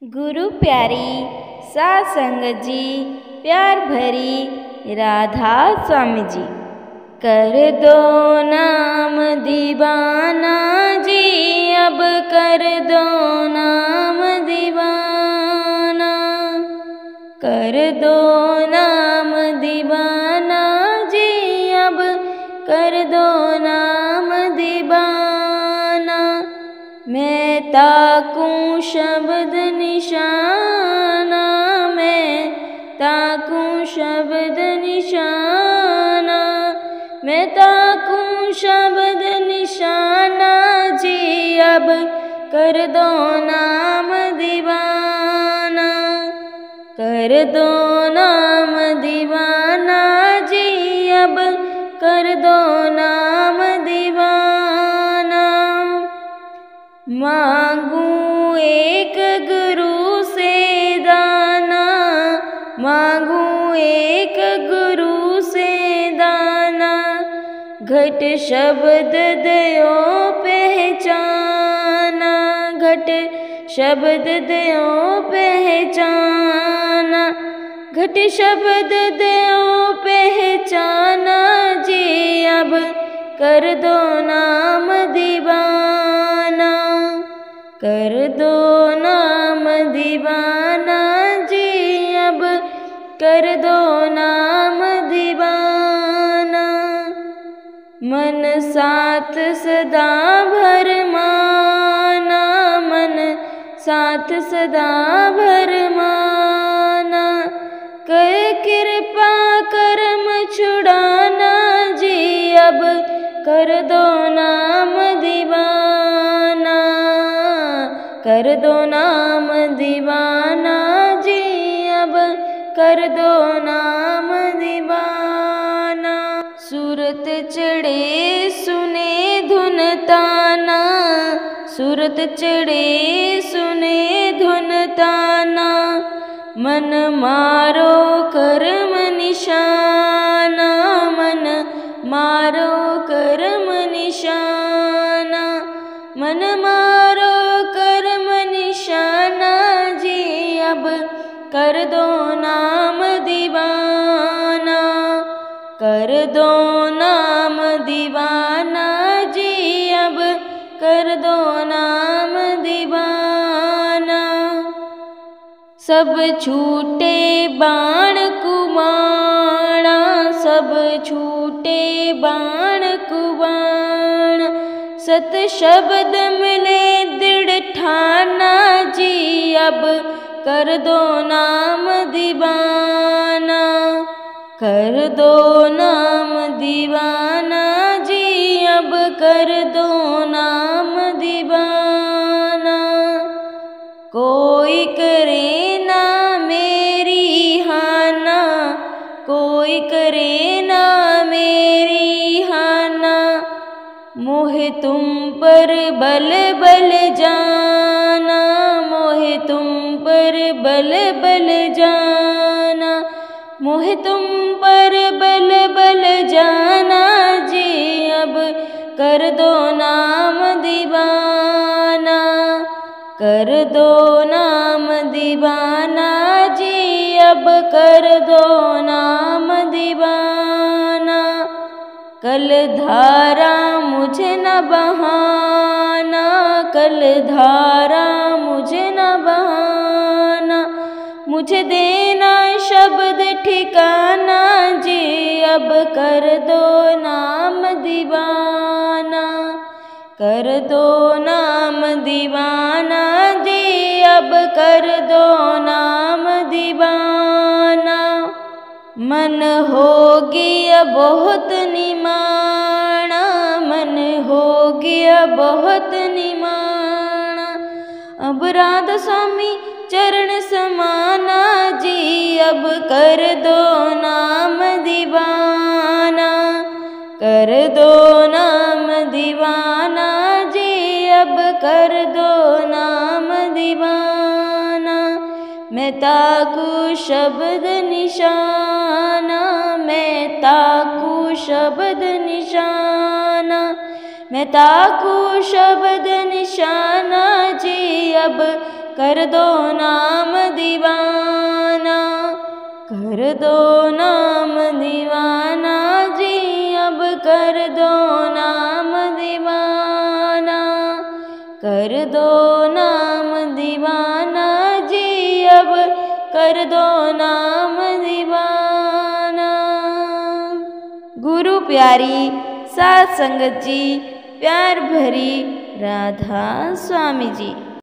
गुरु प्यारी साध संगत जी, प्यार भरी राधा स्वामी जी। कर दो नाम दीवाना जी, अब कर दो नाम दीवाना। कर दो नाम दीवाना जी, अब कर दो नाम दीवाना। मैं ताकूं शब्द निशाना, मैं ताकूं शब्द निशाना। मैं ताकूं शब्द निशाना जी, अब कर दो नाम दीवाना। कर दो नाम दीवाना जी, अब कर दो नाम दीवाना। मांगू एक गुरु से दाना, मांगू एक गुरु से दाना। घट शब्द दयो पहचाना, घट शब्द दयो पहचाना। घट शब्द दयो पहचाना जी, अब कर दो नाम दीवाना। कर दो नाम दीवाना जी, अब कर दो नाम दीवाना। मन साथ सदा भरमाना, मन साथ सदा भरमाना। कर कृपा कर्म छुड़ाना जी, अब कर दो नाम दीवाना। कर दो नाम दीवाना जी, अब कर दो नाम दीवाना। सूरत चढ़े सुने धुन ताना, सूरत चढ़े सुने धुन ताना। मन मारो कर्म निशाना, मन मारो कर्म निशाना। मन मारो कर्म निशाना जी, अब कर दो नाम दीवाना। कर दो नाम दीवाना जी, अब कर दो नाम दीवाना। सब छूटे बाण कुबाणा, सब छूटे बाण कुबाणा। सत शब्द मिले दृढ़ ठाना जी, अब कर दो नाम दीवाना। कर दो नाम दीवाना जी, अब कर दो नाम दीवाना। कोई करे ना मेरी हाना, कोई करे ना मेरी हाना। मोहे तुम पर बल बल जाना, मोहे तुम पर बल बल जाना। मोहे तुम पर बल बल जाना जी, अब कर दो नाम दीवाना। कर दो नाम दीवाना जी, अब कर दो नाम दीवाना। कल धारा मुझे न बहाना, कल धारा मुझे न बहाना। मुझे देना शब्द ठिकाना जी, अब कर दो नाम दीवाना। कर दो नाम दीवाना जी, अब कर दो नाम दीवाना। मन हो गया बहुत निमाना, मन हो गया बहुत निमाना। अब राधा स्वामी चरण समाना जी, अब कर दो नाम दीवाना। कर दो नाम दीवाना जी, अब कर दो नाम दीवाना। मैं ताकू शब्द निशाना, मैं ताकू शब्द निशाना। मैं ताकू शब्द निशाना जी, अब कर दो नाम दीवाना, कर दो नाम दीवाना जी, अब कर दो नाम दीवाना, कर दो नाम दीवाना जी, अब कर दो नाम दीवाना। गुरु प्यारी सात संगत जी, प्यार भरी राधा स्वामी जी।